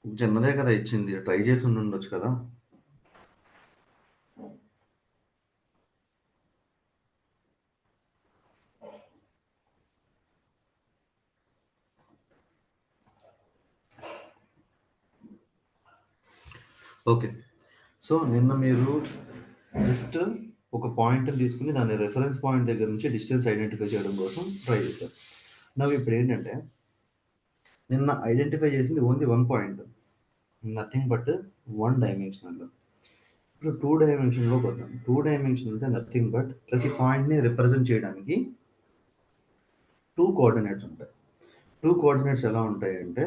చిన్నదే కదా ఇచ్చింది. ట్రై చేసి ఉండుండొచ్చు కదా! ఓకే. సో, నిన్న మీరు జస్ట్ ఒక పాయింట్‌ని తీసుకొని దాని రిఫరెన్స్ పాయింట్ దగ్గర నుంచి డిస్టెన్స్ ఐడెంటిఫై చేయడం కోసం ట్రై చేశారు. ఇప్పుడేంటంటే నిన్న ఐడెంటిఫై చేసింది only 1 point. Nothing but 1 dimensional. ఇప్పుడు 2 డైమెన్షన్‌లోకి వద్దాం. 2 డైమెన్షన్ అంటే నథింగ్ బట్ ప్రతి పాయింట్‌ని రిప్రజెంట్ చేయడానికి 2 కోఆర్డినేట్స్ ఉంటాయి. 2 కోఆర్డినేట్స్ ఎలా ఉంటాయంటే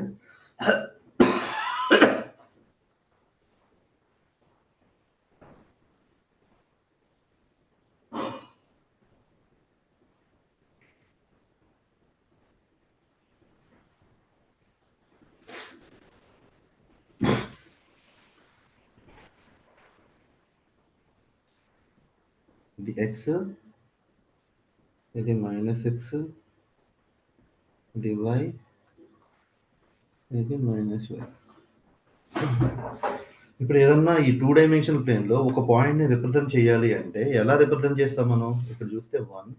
ఇది x, ఇది -x, ఇది y, ఇది -y. ఇప్పుడు ఏదన్నా ఈ 2 డైమెన్షనల్ ప్లేన్‌లో ఒక పాయింట్‌ని రిప్రజెంట్ చేయాలి అంటే ఎలా రిప్రజెంట్ చేస్తాం మనం? ఇక్కడ చూస్తే 1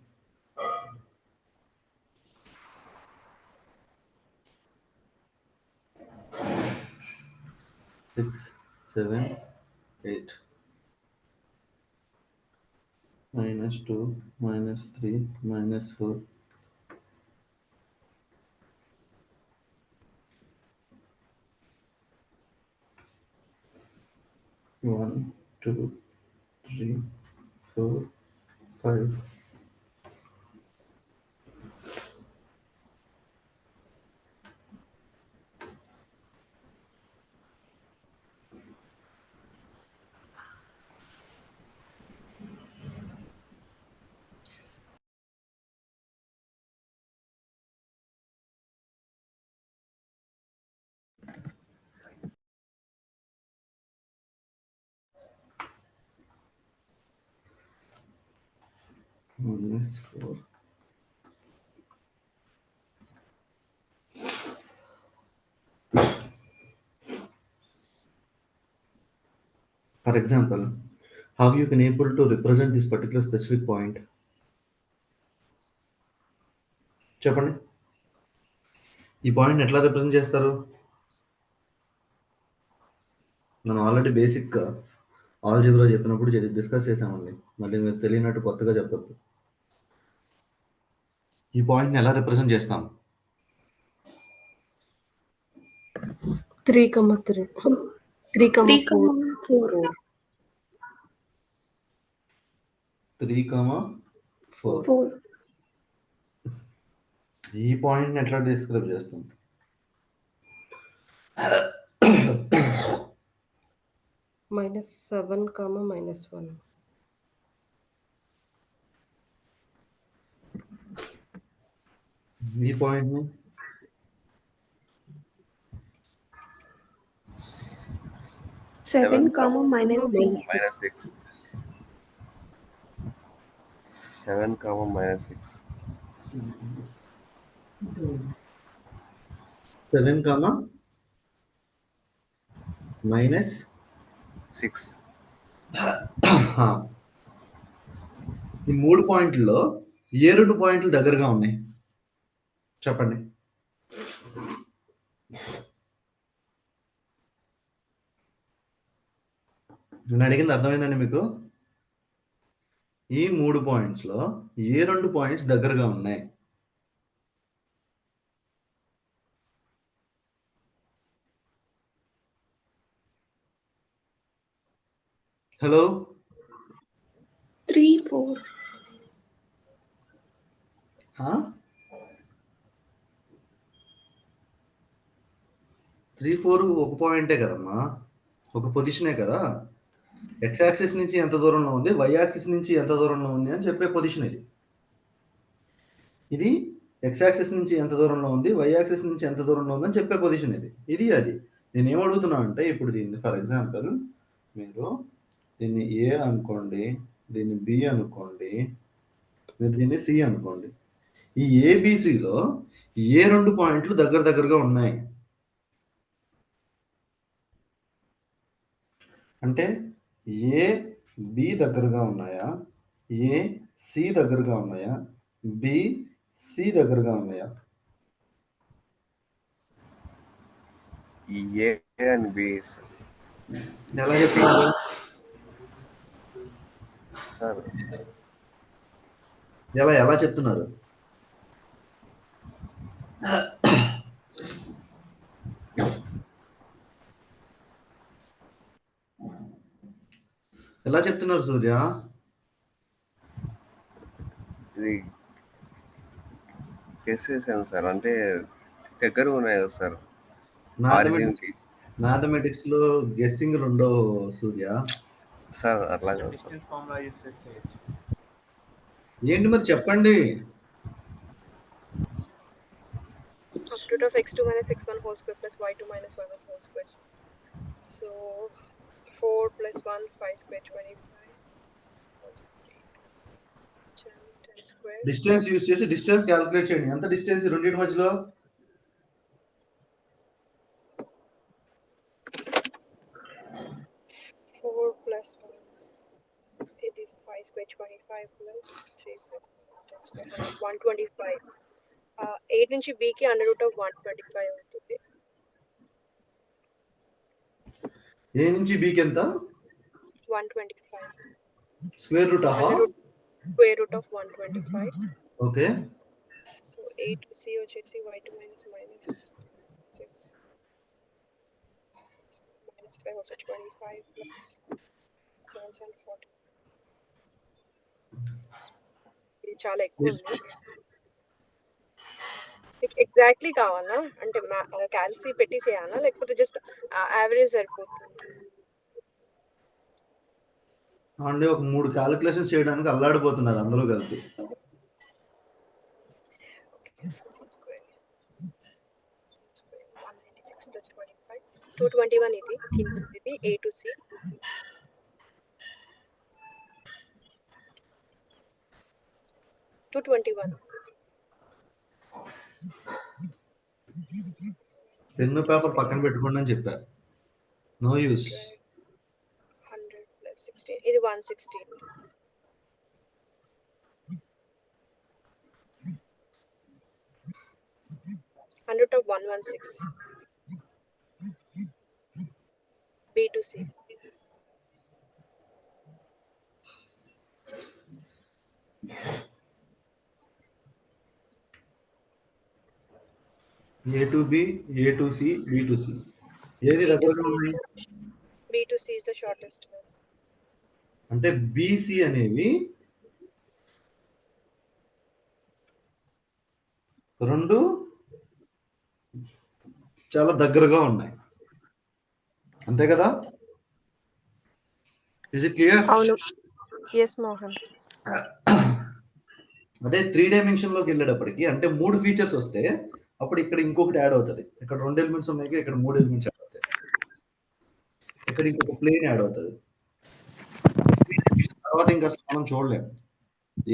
6, 7, 8. -2, -3, -4. One, two, three, 4, 5. -4. For example, how you can able to represent this particular specific point? చెప్పండి. ఈ పాయింట్‌ని ఎట్లా రిప్రజెంట్ చేస్తారు? మనం ఆల్రెడీ బేసిక్ ఆల్జీబ్రా చెప్పినప్పుడు డిస్కస్ చేసామండి. మళ్ళీ మీరు తెలియనట్టు కొత్తగా చెప్పొద్దు. ఈ పాయింట్‌ని ఎలా రిప్రజెంట్ చేస్తాం? 3, 3, 3, 4. 3, 4. ఈ పాయింట్‌ని ఎట్లా డిస్క్రైబ్ చేస్తాం? -7, -1. ఈ పాయింట్‌ని 7, -6. 7, -6. 7, -6. ఈ 3 పాయింట్లలో ఏ 2 పాయింట్లు దగ్గరగా ఉన్నాయి? చెప్పండి. నేను అడిగింది అర్థమైందండి మీకు? ఈ 3 పాయింట్స్‌లో ఏ 2 పాయింట్స్ దగ్గరగా ఉన్నాయి? హలో? 3, 4. 3, 4 ఒక పాయింటే కదమ్మా! ఒక పొజిషనే కదా! ఎక్స్ యాక్సిస్ నుంచి ఎంత దూరంలో ఉంది, వై యాక్సిస్ నుంచి ఎంత దూరంలో ఉంది అని చెప్పే పొజిషన్ ఇది. ఇది ఎక్స్ యాక్సిస్ నుంచి ఎంత దూరంలో ఉంది, వై యాక్సిస్ నుంచి ఎంత దూరంలో ఉంది అని చెప్పే పొజిషన్ ఇది. ఇది అది. నేనేం అడుగుతున్నా అంటే ఇప్పుడు దీన్ని ఫర్ ఎగ్జాంపుల్ మీరు దీన్ని ఏ అనుకోండి, దీన్ని బి అనుకోండి, మీరు దీన్ని సి అనుకోండి. ఈ ఏబిసిలో ఏ 2 పాయింట్లు దగ్గరగా ఉన్నాయి? అంటే ఏ బి దగ్గరగా ఉన్నాయా, ఏ సి దగ్గరగా ఉన్నాయా, బి సి దగ్గరగా ఉన్నాయా? ఏ అండ్ బి ఎలా చెప్తున్నారు సార్? ఎలా చెప్తున్నారు? ఎలా చెప్తున్నారు సూర్య? ఇది గెస్ చేశాను సార్, అంటే దగ్గర ఉన్నాయి కదా సార్ ఆరిజిన్కి. మ్యాథమెటిక్స్ లో గెస్సింగ్ ఉండవు సూర్య. సార్ అట్లా కాదు సార్. డిస్టెన్స్ ఫార్ములా యూస్ చేసి చేయొచ్చు. ఏంటి మరి చెప్పండి. Root of x2 minus x1 whole square plus y2 minus y1 whole square. So 4 plus 1 5 square 25 plus 3 plus 10 square. Distance use చేసి డిస్టెన్స్ క్యాలిక్యులేట్ చేయండి. ఎంత డిస్టెన్స్ ఈ రెండింటి మధ్యలో? 4 plus 1 ఇది 5 square 25 plus 3 plus 10 square 125. 8 నుంచి b కి under root of 125 అవుతుంది. ఏ నుంచి b కి ఎంత? 125. Square root of Square root of 125. Okay. So 8 c వచ్చేసి y2 minus 6 minus 5 also 25 plus 7 40. ఇది చాలా ఎక్కువ ఉంది. ఎగ్జాక్ట్లీ కావాలా అంటే క్యాల్సి పెట్టి చేయాలా లేకపోతే జస్ట్ యావరేజ్ సరిపోతుంది? అంటే ఒక 3 క్యాలిక్యులేషన్స్ చేయడానికి అల్లాడిపోతున్నారు అందరూ కలిపి. 221 ఇది కిందది A to C. Pen paper పక్కన పెట్టుకోండి అని చెప్పా. No use. 100 plus 16 ఇది 116. 100 of 116. B to C. A to B, A to C, B to C. ఏది దగ్గరగా ఉన్నాయి? B to C is the shortest one. అంటే BC అనేవి రెండు చాలా దగ్గరగా ఉన్నాయి. అంతే కదా? Is it clear? అవును. yes మోహన్. అదే 3 డైమెన్షన్ లోకి వెళ్ళేటప్పటికి అంటే 3 ఫీచర్స్ వస్తే అప్పుడు ఇక్కడ ఇంకొకటి యాడ్ అవుతుంది. ఇక్కడ 2 ఎలిమెంట్స్ ఉన్నాయి, ఇక్కడ 3 ఎలిమెంట్స్ యాడ్ అవుతాయి. ఇక్కడ ఇంకొక ప్లేన్ యాడ్ అవుతుంది. తర్వాత ఇంకా మనం చూడలేము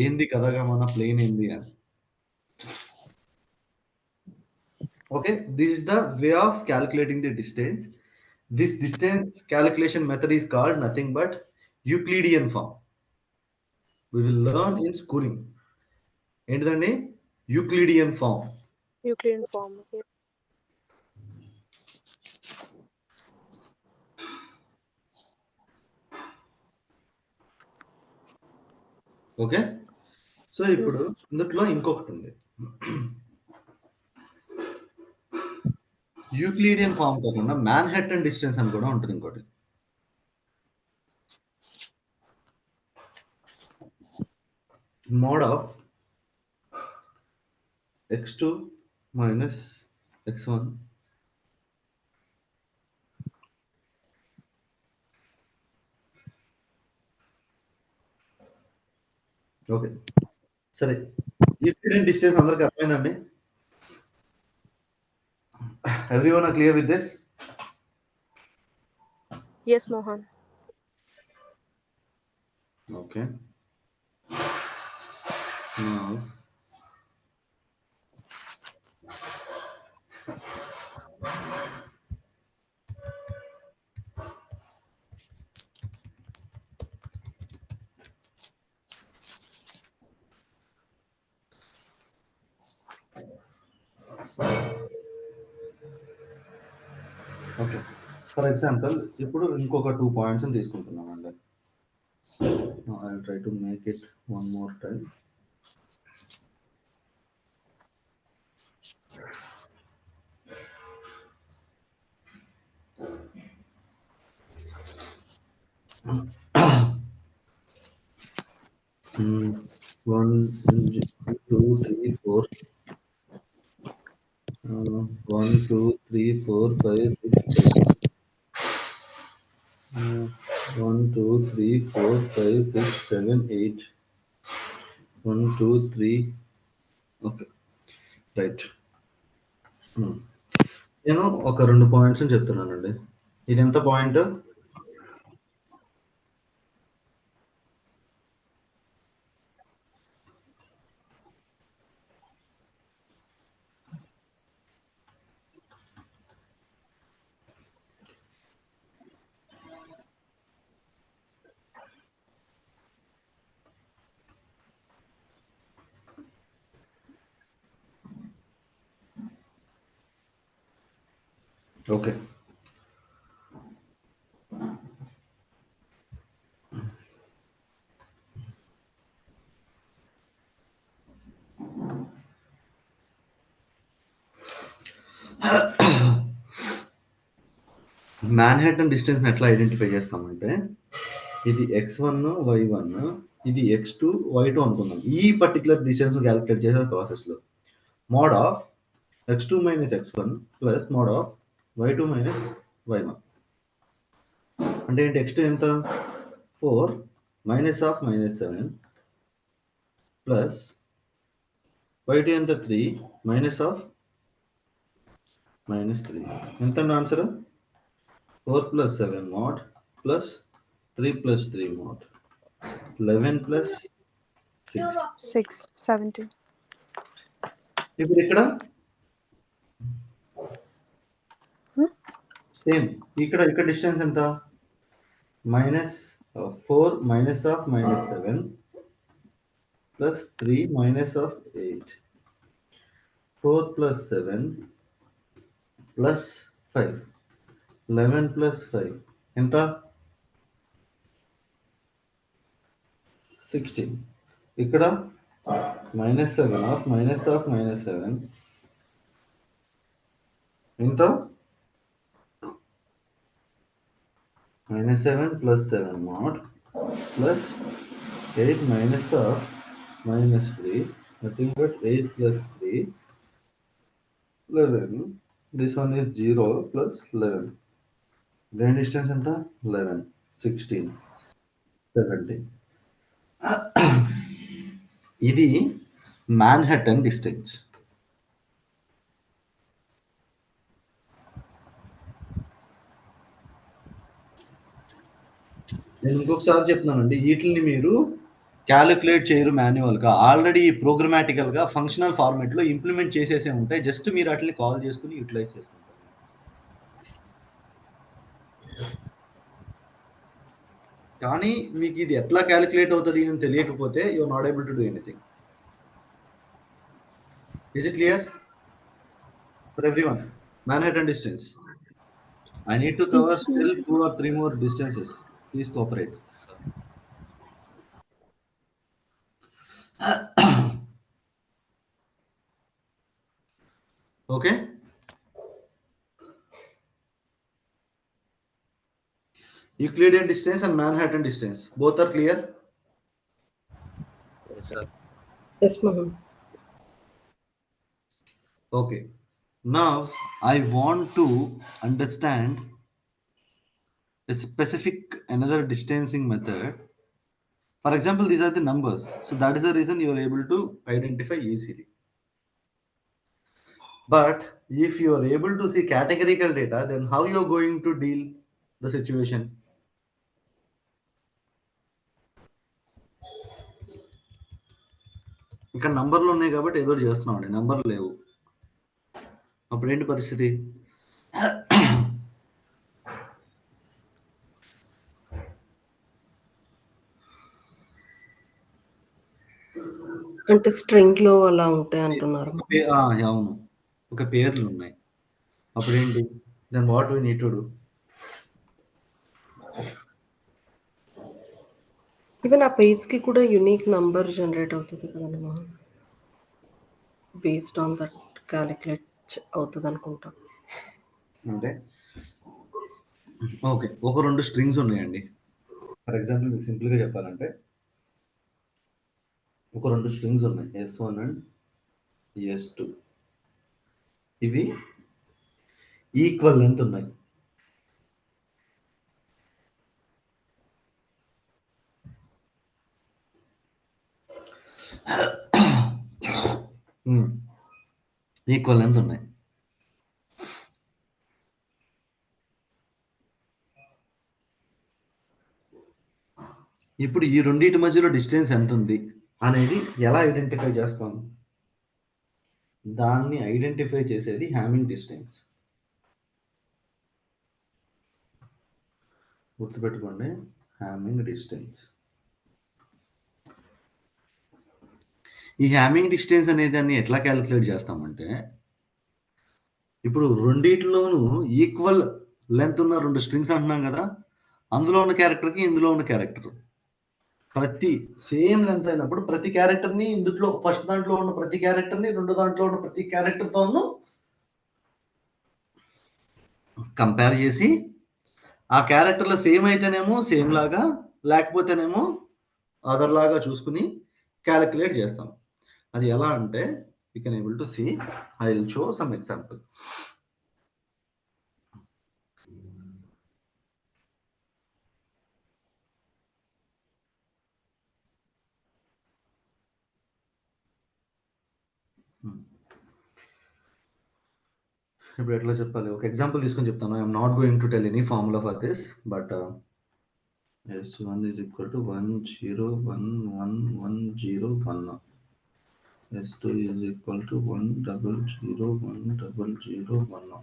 ఏంది కథగా మన ప్లేన్ ఏంది అని. Okay, this is the way of calculating the distance. This distance calculation method is called nothing but Euclidean form. We will learn in schooling. ఏంటిదండి? Euclidean form. Euclidean form. Okay, so ఇప్పుడు ఇందులో ఇంకొకటి ఉంది. Euclidean form కాకుండా Manhattan distance అని కూడా ఉంటుంది ఇంకోటి. Mod of x2 minus x1 okay సరే. యూక్లిడియన్ డిస్టెన్స్ అందరికి అర్థమైందండి? Everyone are clear with this? yes Mohan. Okay, now okay. For example ఇప్పుడు ఇంకొక 2 పాయింట్స్‌ని తీసుకుంటున్నామండి. I will try to make it one more time. Hmm. 1, 2, 3, 4. 1, 2, 3, 4, 5, 6, 7. 1, 2, 3, 4, 5, 6, 7, 8. 1, 2, 3. Okay. Right. నేను ఒక 2 points చెప్తున్నానండి. ఇది ఎంత పాయింట్? ఓకే. మాన్హాటన్ డిస్టెన్స్‌ని ఎట్లా ఐడెంటిఫై చేస్తామంటే, ఇది x1, y1, ఇది x2, y2 అనుకుందాం. ఈ పర్టిక్యులర్ డిస్టెన్స్‌ని కాలిక్యులేట్ చేసే ప్రాసెస్‌లో mode of x2 minus x1 plus mode of y2 minus y1. అంటే ఏంటి? x2 ఎంత? 4 మైనస్ ఆఫ్ -7 ప్లస్ y2 ఎంత? 3 మైనస్ ఆఫ్ -3. ఎంతండి answer? 4 plus 7 mode plus 3 plus 3 mode 11 plus 6. 6, 17. ఇప్పుడు ఇక్కడ సేమ్ ఇక్కడ డిస్టెన్స్ ఎంత? -4 minus of -7 plus 3 minus of 8. 4 plus 7 plus 5. 11 plus 5 ఎంత? 16. ఇక్కడ -7 ఆఫ్ -7 ఎంత? -7 plus 7 mod plus 8 minus of -3, nothing but 8 plus 3, 11. This one is 0 plus 11. Then distance ఎంత? 11, 16, 17. ఇది Manhattan distance. నేను ఇంకొకసారి చెప్తున్నానండి, వీటిని మీరు క్యాలిక్యులేట్ చేయరు మాన్యువల్గా, ఆల్రెడీ ప్రోగ్రామాటికల్గా ఫంక్షనల్ ఫార్మాట్లో ఇంప్లిమెంట్ చేసేసే ఉంటాయి. జస్ట్ మీరు వాటిని కాల్ చేసుకుని యూటిలైజ్ చేసుకుంటారు. కానీ మీకు ఇది ఎట్లా క్యాలిక్యులేట్ అవుతుంది అని తెలియకపోతే you are not able to do anything. Is it clear for everyone? Manhattan distance. I need to cover still 2 or 3 more distances. Please cooperate. Okay? Euclidean distance and Manhattan distance. Both are clear? Yes, sir. Yes, ma'am. Okay. Now I want to understand a specific another distancing method. For example, these are the numbers. So that is the reason you are able to identify easily. But if you are able to see categorical data, then how you are going to deal the situation? ఇక్కడ నంబర్లు ఉన్నాయి కాబట్టి ఏదో చేస్తున్నాం అండి, నంబర్లు లేవు. అప్పుడు ఏంటి పరిస్థితి? అంటే స్ట్రింగ్ లో అలా ఉంటాయి అంటున్నారు. అవును, ఒక పేర్లు ఉన్నాయి. అప్పుడు ఏంటి? Then what we need to do? Even ఆ పేర్స్కి కూడా యునిక్ నంబర్ జనరేట్ అవుతుంది కదండి Mohan, based on that calculate అవుతుంది అనుకుంటా. అంటే ఓకే, ఒక 2 స్ట్రింగ్స్ ఉన్నాయండి. ఫర్ ఎగ్జాంపుల్ మీకు సింపుల్గా చెప్పాలంటే ఒక 2 స్ట్రింగ్స్ ఉన్నాయి, S1 అండ్ S2. ఇవి ఈక్వల్ లెంత్ ఉన్నాయి. ఈక్వల్ లెంత్ ఉన్నాయి. ఇప్పుడు ఈ రెండింటి మధ్యలో డిస్టెన్స్ ఎంత ఉంది అనేది ఎలా ఐడెంటిఫై చేస్తాం? దాన్ని ఐడెంటిఫై చేసేది హ్యామింగ్ డిస్టెన్స్. గుర్తుపెట్టుకోండి, హ్యామింగ్ డిస్టెన్స్. ఈ హ్యామింగ్ డిస్టెన్స్ అనేది దాన్ని ఎట్లా క్యాలిక్యులేట్ చేస్తామంటే, ఇప్పుడు రెండిట్లోనూ ఈక్వల్ లెంత్ ఉన్న 2 స్ట్రింగ్స్ అంటున్నాం కదా, అందులో ఉన్న క్యారెక్టర్కి ఇందులో ఉన్న క్యారెక్టర్ ప్రతి సేమ్ లెంత్ అయినప్పుడు ప్రతి క్యారెక్టర్ని ఇందులో ఫస్ట్ దాంట్లో ఉన్న ప్రతి క్యారెక్టర్ని రెండో దాంట్లో ఉన్న ప్రతి క్యారెక్టర్తోనూ కంపేర్ చేసి ఆ క్యారెక్టర్లో సేమ్ అయితేనేమో సేమ్ లాగా, లేకపోతేనేమో అదర్ లాగా చూసుకుని క్యాలిక్యులేట్ చేస్తాం. అది ఎలా అంటే you can able to see, I will show some example. ఇప్పుడు ఎట్లా చెప్పాలి, ఒక ఎగ్జాంపుల్ తీసుకొని చెప్తాను. I'm not going to tell any formula for this, but S1 is equal to 1 0 1 1 1 0 1. S2 is equal to 1 0 0 1 0 0 1.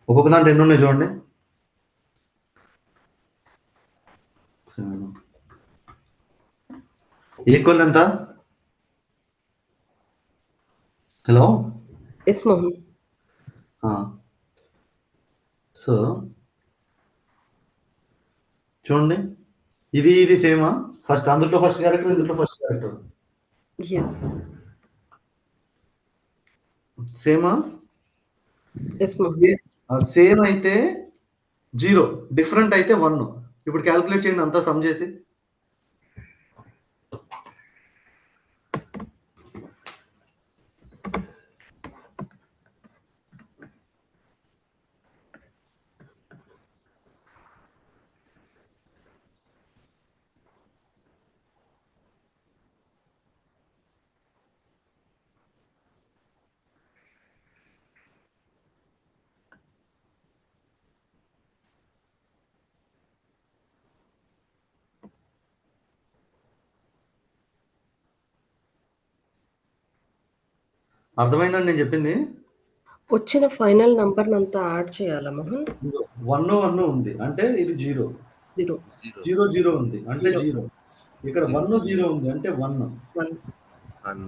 ఒక్కొక్క దాంట్లో ఎన్ని ఉన్నాయి చూడండి. ఈక్వల్ ఎంత? Hello, yes Mohan. సో చూడండి, ఇది సేమా? ఫస్ట్ అందులో ఫస్ట్ క్యారెక్టర్, ఇందులో ఫస్ట్ క్యారెక్టర్ ఎస్ సేమా? ఎస్ మోహన్. సేమ్ అయితే 0, డిఫరెంట్ అయితే 1. ఇప్పుడు క్యాలిక్యులేట్ చేయండి అంతా సమ్ చేసి. అర్థమైందండి నేను చెప్పింది? వచ్చిన ఫైనల్ నంబర్ అంతా యాడ్ చేయాలా మోహన్? 1 1 ఉంది అంటే ఇది 0. 0 0 0 ఉంది అంటే 0. ఇక్కడ 1 0 ఉంది అంటే 1. 1.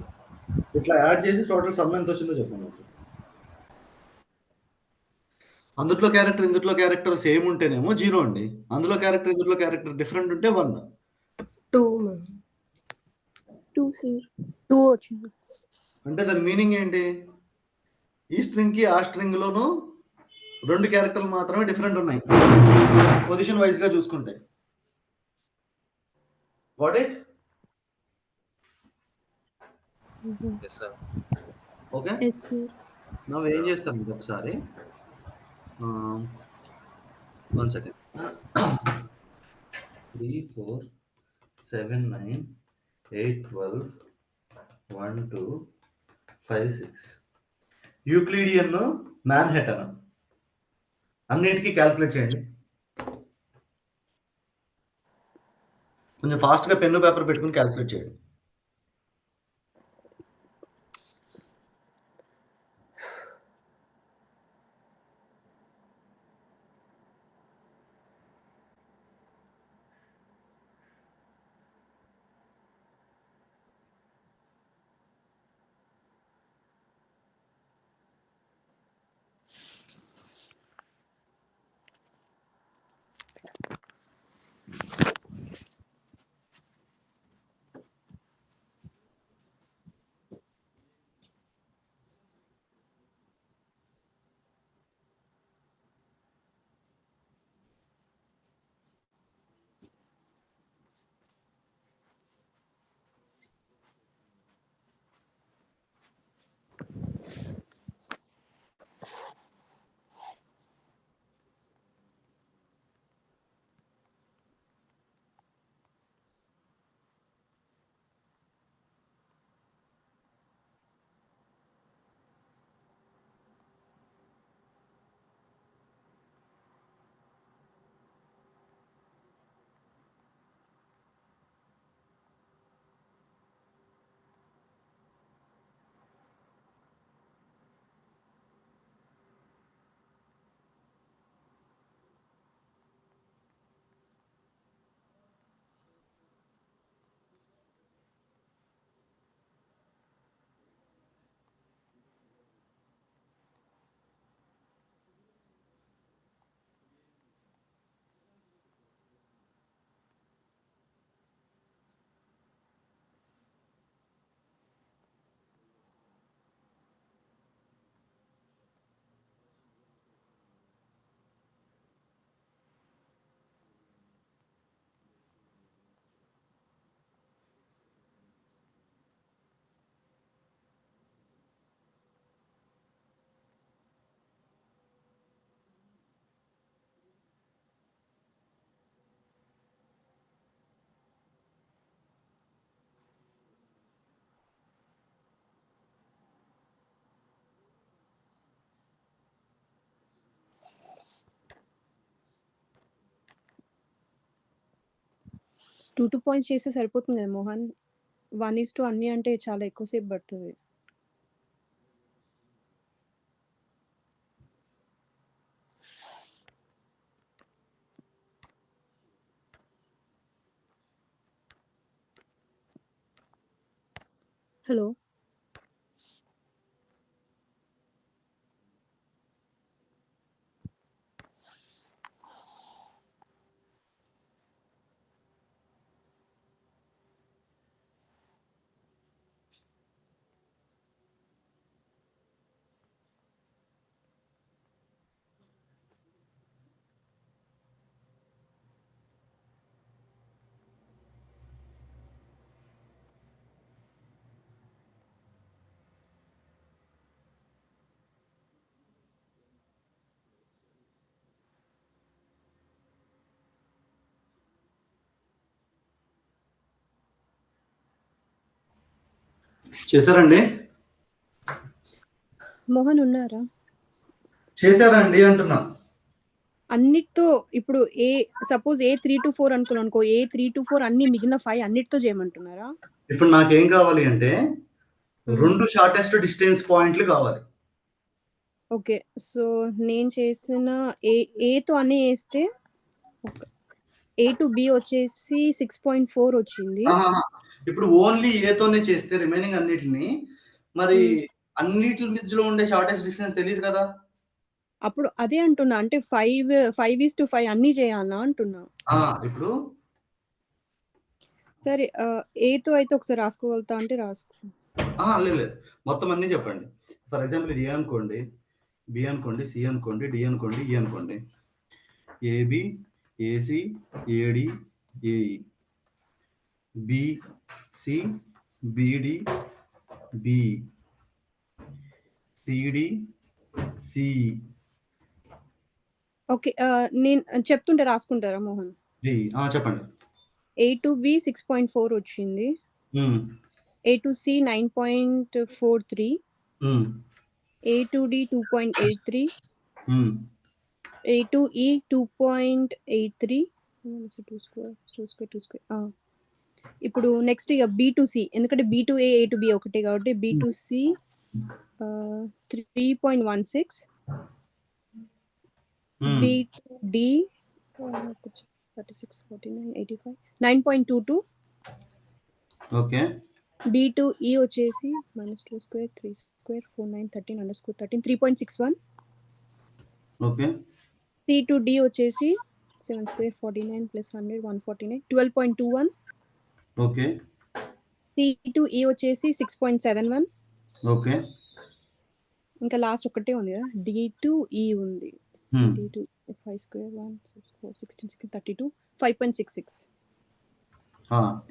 ఇట్లా యాడ్ చేసి టోటల్ సమ్ ఎంత వచ్చిందో చెప్పండి. అందులో క్యారెక్టర్ ఇందులో క్యారెక్టర్ సేమ్ ఉంటేనేమో 0 అండి. అందులో క్యారెక్టర్ ఇందులో క్యారెక్టర్ డిఫరెంట్ ఉంటే 1. 2 2 సార్. 2 వచ్చింది. అంటే దాని మీనింగ్ ఏంటి? ఈ స్ట్రింగ్ కి ఆ స్ట్రింగ్ లోను 2 క్యారెక్టర్లు మాత్రమే డిఫరెంట్ ఉన్నాయి పొజిషన్ వైజ్ గా చూసుకుంటే. Got it? Yes sir. Okay, మనం ఏం చేస్తాం ఇది ఒకసారి 1 సెకండ్. 3 4 7 9 8 12 1 2 5 6 యూక్లిడియన్ మ్యాన్హాటన్ అన్నిటికీ క్యాల్కులేట్ చేయండి. కొంచెం ఫాస్ట్గా పెన్ను పేపర్ పెట్టుకుని క్యాల్కులేట్ చేయండి. 2 పాయింట్స్ చేస్తే సరిపోతుంది కదా మోహన్. 1:2 అన్నీ అంటే చాలా ఎక్కువ సేపు పడుతుంది. హలో. చేశారండి? మోహన్ ఉన్నారా? చేశారండి అంటున్నా. అన్నిటితో ఇప్పుడు సపోజ్ ఏ 3-4 అనుకున్నాం అనుకో, ఏ 3-4 అన్ని మిగిలిన 5 అన్నిటితో చేయమంటున్నారా? ఇప్పుడు నాకేం కావాలి అంటే 2 షార్టెస్ట్ డిస్టెన్స్ పాయింట్లు కావాలి. ఓకే. సో నేను చేసిన ఏతో అన్నీ వేస్తే ఏ టు బి వచ్చేసి 6.4 వచ్చింది. ఇప్పుడు ఓన్లీ ఏతోనే చేస్తే రిమైనింగ్ అన్నిటిని మరి అన్నిటి మధ్యలో ఉండే షార్టెస్ట్ డిస్టెన్స్ తెలియదు కదా. అప్పుడు అదే అంటున్నా, అంటే 5:5 అన్నీ చేయాలా అంటున్నా. ఇప్పుడు సరే, ఏతో అయితే ఒకసారి రాసుకోగలుగుతా అంటే రాసుకో. లేదు మొత్తం అన్నీ చెప్పండి. ఫర్ ఎగ్జాంపుల్ ఇది ఏ అనుకోండి, బి అనుకోండి, సి అనుకోండి, డి అనుకోండి, ఈ అనుకోండి. ఏబి, ఏసి, ఏడి, ఏఈ, బిసి, బిడి, బి, సిడి, సిఈ. ఓకే. నేను చెప్తుంటే రాసుకుంటారా మోహన్? చెప్పండి. ఏ టు బి 6.4 వచ్చింది. A to C 9.43, A to D 2.83, A to E 2.83. ఇప్పుడు నెక్స్ట్ ఇక బి టు సి, ఎందుకంటే B to A to B ఒకటే కాబట్టి B to C 3.16, B to D 36, 49, 85, 9.22. Okay. B to E వచ్చేసి -2 square 3 square 4 9 13 _ 13 3.61. Okay. C to D వచ్చేసి 7 square 49 + 100 149 12.21. Okay. C to E వచ్చేసి 6.71. Okay. ఇంకా last ఒకటే ఉంది కదా, డి టు ఈ ఉంది. D to 5 square 1 6 4 16 16 32 5.66.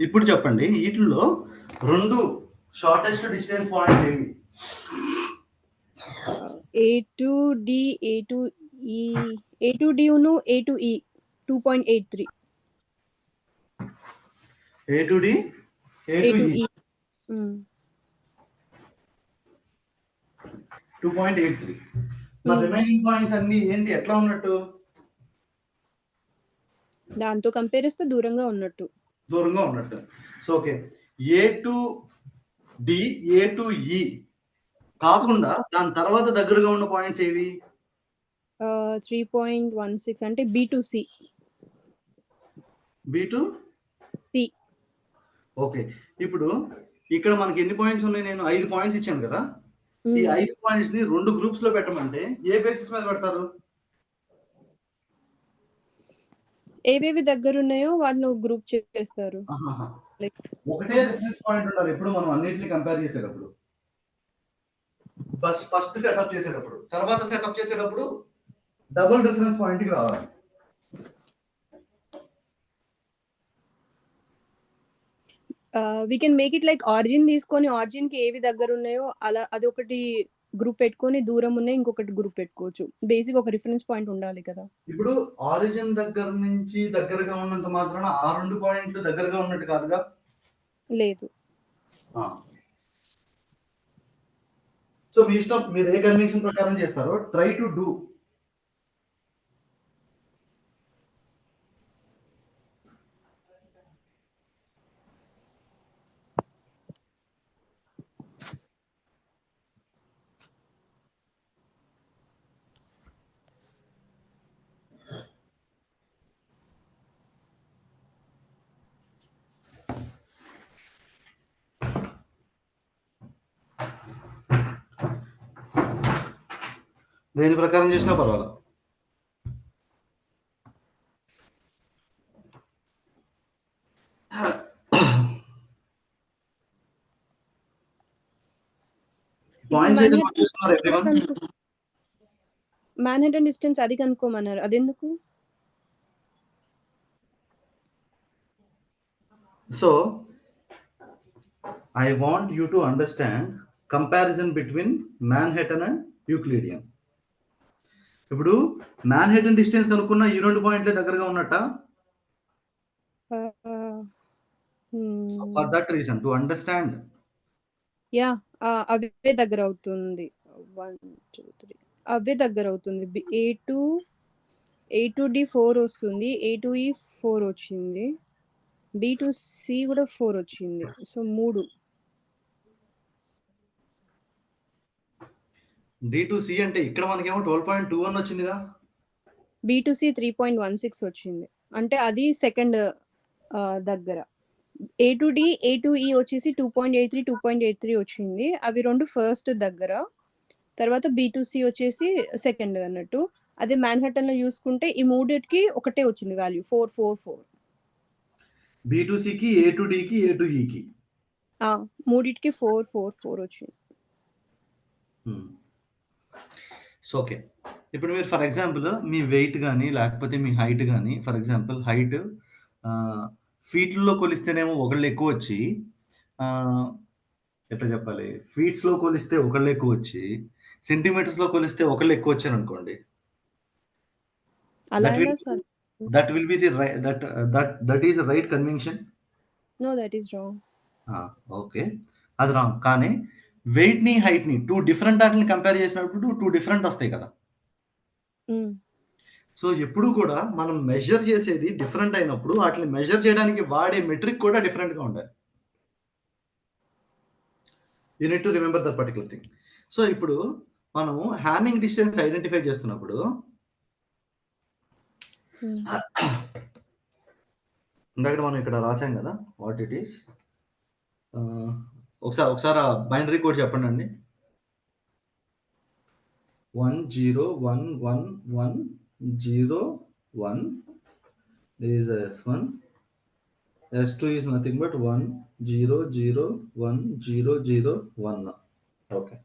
ఇప్పుడు చెప్పండి, వీటిల్లో 2 షార్టెస్ట్ డిస్టెన్స్ పాయింట్ ఏవి? ఏ టు డి, ఏ టు ఈ, ఏ టు డి ను ఏ to E 2.83. A to D, A to E 2.83. మరి రిమైనింగ్ పాయింట్స్ అన్ని ఏంటి, ఎట్లా ఉన్నట్టు? దాంతో కంపేర్ చేస్తే దూరంగా ఉన్నట్టు. So okay, A to D, A to E కాకుండా దాని తర్వాత దగ్గరగా ఉన్న పాయింట్స్ ఏవి? 3.16 అంటే B to C. B to C. Okay. ఇప్పుడు ఇక్కడ మనకి ఎన్ని పాయింట్స్ ఉన్నాయి? నేను 5 పాయింట్స్ ఇచ్చాను కదా. ఈ 5 పాయింట్స్ ని 2 గ్రూప్స్ లో పెట్టమంటే ఏ బేసిస్ మీద పెడతారు? ఏవేవి దగ్గర ఉన్నాయో వాటిని గ్రూప్ చేస్తారు. ఒకటే రిఫరెన్స్ పాయింట్ ఉండాలి ఎప్పుడు మనం అన్నిటిని కంపేర్ చేసేటప్పుడు. ఫస్ట్ సెటప్ చేసేటప్పుడు, తర్వాత సెటప్ చేసేటప్పుడు డబుల్ రిఫరెన్స్ పాయింట్ కి రావాలి. We can make it like origin తీసుకొని ఆరిజిన్ కి ఏవి దగ్గర ఉన్నాయో అలా అది ఒకటి గ్రూప్ పెట్టుకొని, దూరం ఉన్నాయి ఇంకొకటి గ్రూప్ పెట్టుకోవచ్చు. బేసిక్ ఒక రిఫరెన్స్ పాయింట్ ఉండాలి కదా. ఇప్పుడు ఆరిజిన్ దగ్గర నుంచి దగ్గరగా ఉన్నంత మాత్రాన ఆ 2 పాయింట్లు దగ్గరగా ఉన్నట్టు కాదుగా. లేదు. సో మీ ఇష్టం, మీరు ఏ కన్వెన్షన్ ప్రకారం చేస్తారో ట్రై టు డూ. దేని ప్రకారం చేసినా పర్వాలా. పాయింట్స్ అయితే నోట్ చేసుకున్నారు ఎవ్రీవన్? మాన్హాటన్ డిస్టెన్స్ అది కనుక్కోమన్నారు, అదెందుకు? So I want you to understand comparison between Manhattan and Euclidean. ఇప్పుడు Manhattan distance కనుక్కున్న ఈ 2 పాయింట్లే దగ్గరగా ఉన్నట్ట. For that reason, to understand. Yeah అవే దగ్గర అవుతుంది. 1 2 3 అవే దగ్గర అవుతుంది. A2D 4 వస్తుంది, A2E 4 వచ్చింది, B2C కూడా 4 వచ్చింది. సో 3. D2C అంటే ఇక్కడ మనకేమో 12.21 వచ్చిందిగా. B2C 3.16 వచ్చింది, అంటే అది సెకండ్ దగ్గర. A2D A2E వచ్చేసి 2.83 2.83 వచ్చింది, అవి రెండు ఫస్ట్ దగ్గర. తర్వాత B2C వచ్చేసి సెకండ్ అన్నట్టు. అదే మాన్హాటన్ లో చూసుకుంటే ఈ మూడిటికి ఒకటే వచ్చింది వాల్యూ 444. B2Cకి A2Dకి A2Eకి మూడిటికి 444 వచ్చింది. సో ఓకే, ఇప్పుడు మీరు ఫర్ ఎగ్జాంపుల్ మీ వెయిట్ కానీ లేకపోతే మీ హైట్ కానీ, ఫర్ ఎగ్జాంపుల్ హైట్ ఫీట్లలో కొలిస్తేనేమో ఒకళ్ళు ఎక్కువ వచ్చి, ఎట్లా చెప్పాలి, ఫీట్స్లో కొలిస్తే ఒకళ్ళు ఎక్కువ వచ్చి, సెంటీమీటర్స్లో కొలిస్తే ఒకళ్ళు ఎక్కువ వచ్చారు అనుకోండి, that will be the that is right convention. No, that is wrong. Okay, అది రాంగ్. కానీ వెయిట్ ని హైట్ ని 2 డిఫరెంట్ వాటిని కంపేర్ చేసినప్పుడు 2 డిఫరెంట్ వస్తాయి కదా. సో ఎప్పుడు కూడా మనం మెజర్ చేసేది డిఫరెంట్ అయినప్పుడు వాటిని మెజర్ చేయడానికి వాడే మెట్రిక్ కూడా డిఫరెంట్ గా ఉండాలి. You need to remember that particular thing. So ఇప్పుడు మనము హ్యామింగ్ డిస్టెన్స్ ఐడెంటిఫై చేస్తున్నప్పుడు ఇందాక మనం ఇక్కడ రాసాం కదా వాట్ ఇట్ ఈస్. ఒకసారి బైనరీ కోడ్ చెప్పండి అండి. 101110 this is S1, S2 is nothing but 10010001. Okay,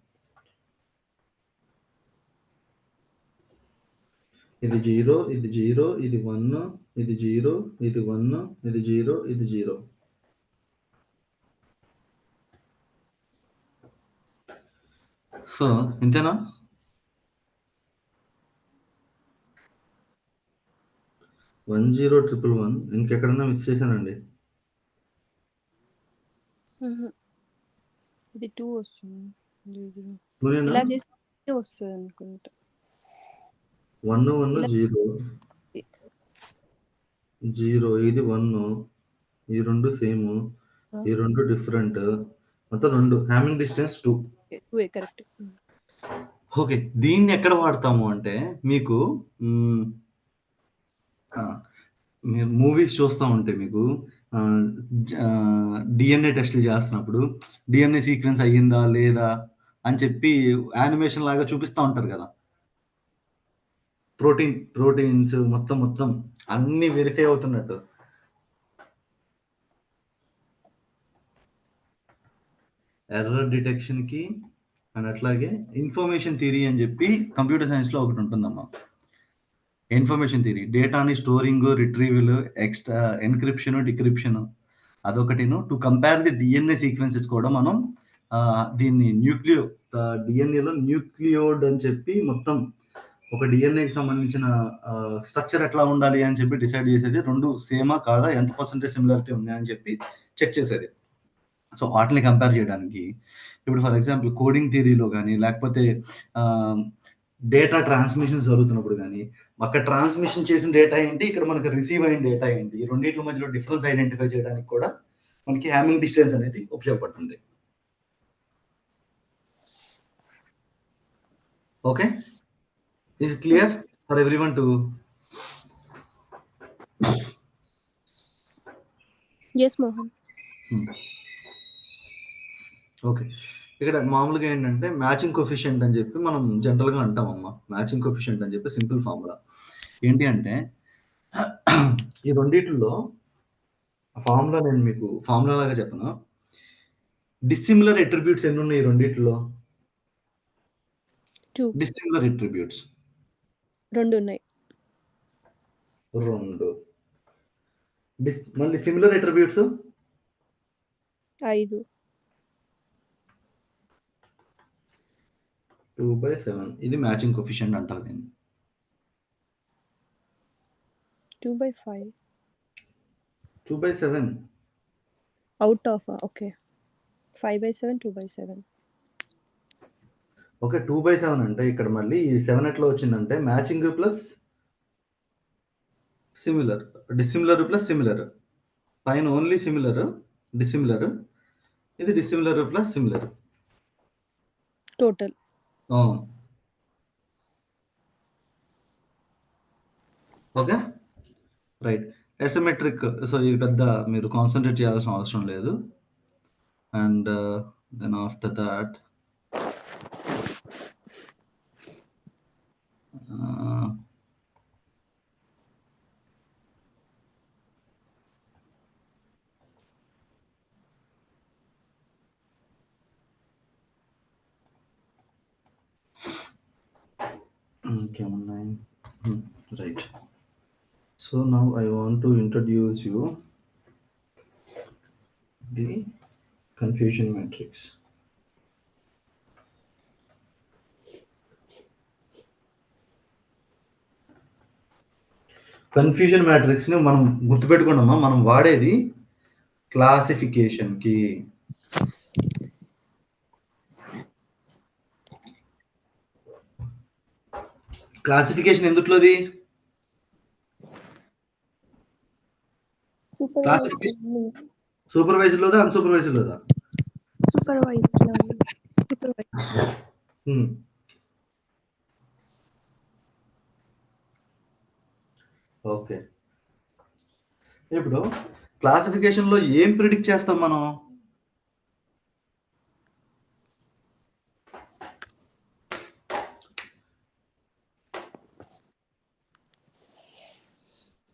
ఇది 0, ఇది 0, ఇది 1, ఇది 0, ఇది 1, ఇది 0, ఇది 0. సో ఇంతేనా? వన్ 011 ఇంకెక్కడన్నా మిక్స్ చేశానండి. ఇది 2 వస్తుంది, ఇలా చేస్తే వస్తుంది అనుకుంటా. 1 1 0 0, ఇది 1, ఈ రెండు సేమ్, ఈ రెండు డిఫరెంట్, మొత్తం 2. హ్యామింగ్ డిస్టెన్స్ 2. కరెక్ట్. ఓకే, దీన్ని ఎక్కడ వాడతాము అంటే మీకు మీరు మూవీస్ చూస్తూ ఉంటే మీకు డిఎన్ఏ టెస్ట్లు చేస్తున్నప్పుడు డిఎన్ఏ సీక్వెన్స్ అయ్యిందా లేదా అని చెప్పి యానిమేషన్ లాగా చూపిస్తూ ఉంటారు కదా. ప్రోటీన్స్ మొత్తం అన్ని వెరిఫై అవుతున్నట్టు. ఎర్రర్ డిటెక్షన్కి అండ్ అట్లాగే ఇన్ఫర్మేషన్ థియరీ అని చెప్పి కంప్యూటర్ సైన్స్లో ఒకటి ఉంటుందమ్మా. ఇన్ఫర్మేషన్ థియరీ, డేటాని storing, retrieval, extra encryption, decryption, అదొకటిను. To compare the DNA sequences కూడా మనం దీన్ని డిఎన్ఏలో న్యూక్లియోడ్ అని చెప్పి మొత్తం ఒక డిఎన్ఏకి సంబంధించిన స్ట్రక్చర్ ఎట్లా ఉండాలి అని చెప్పి డిసైడ్ చేసేది. 2 సేమా కాదా, ఎంత పర్సెంటేజ్ సిమిలారిటీ ఉంది అని చెప్పి చెక్ చేసేది. సో వాటిని కంపేర్ చేయడానికి ఇప్పుడు ఫర్ ఎగ్జాంపుల్ కోడింగ్ థియరీలో కానీ లేకపోతే డేటా ట్రాన్స్మిషన్ జరుగుతున్నప్పుడు కానీ అక్కడ ట్రాన్స్మిషన్ చేసిన డేటా ఏంటి, ఇక్కడ మనకు రిసీవ్ అయిన డేటా ఏంటి, ఈ రెండింటి మధ్యలో డిఫరెన్స్ ఐడెంటిఫై చేయడానికి కూడా మనకి హ్యామింగ్ డిస్టెన్స్ అనేది ఉపయోగపడుతుంది. Okay, is it clear for everyone to? yes Mohan. Okay, ఇక్కడ మామూలుగా ఏంటంటే మ్యాచింగ్ కోఫిషియంట్ అని చెప్పి మనం జనరల్గా అంటామమ్మా. మ్యాచింగ్ కోఫిషియంట్ అని చెప్పి సింపుల్ ఫార్ములా ఏంటి అంటే ఈ రెండిట్లో ఫార్ములా నేను మీకు ఫార్ములా లాగా చెప్పను. డిస్సిమిలర్ అట్రిబ్యూట్స్ ఎన్ని ఉన్నాయి ఈ రెండిట్లో? 2 డిస్సిమిలర్ అట్రిబ్యూట్స్ 2 ఉన్నాయి. 2. మళ్ళీ సిమిలర్ అట్రిబ్యూట్స్ 5 2/7. ఇది మ్యాచింగ్ కోఫిషియంట్ అంటారు దీన్ని. 2/5 2/7. Out of okay 5/7 2/7. ఓకే 2/7 అంటే ఇక్కడ మళ్ళీ ఈ 7 ఎట్లా వచ్చిందంటే matching plus similar, dissimilar plus similar. పైన ఓన్లీ సిమిలర్, డిస్సిమిలర్, ఇది dissimilar plus similar. Total okay right. Asymmetric, so ఇది పెద్ద మీరు కాన్సన్ట్రేట్ చేయాల్సిన అవసరం లేదు. అండ్ దెన్ ఆఫ్టర్ దాట్ ఇంకేమున్నాయి? Right. So now I want to introduce you the confusion matrix. Confusion matrix ని మనం గుర్తుపెట్టుకున్నామా, మనం వాడేది క్లాసిఫికేషన్ కి. క్లాసిఫికేషన్ ఎందుట్లోది? సూపర్వైజర్ లోదా అన్సూపర్వైజర్ లోదా? ఓకే. ఇప్పుడు క్లాసిఫికేషన్ లో ఏం ప్రిడిక్ట్ చేస్తాం మనం?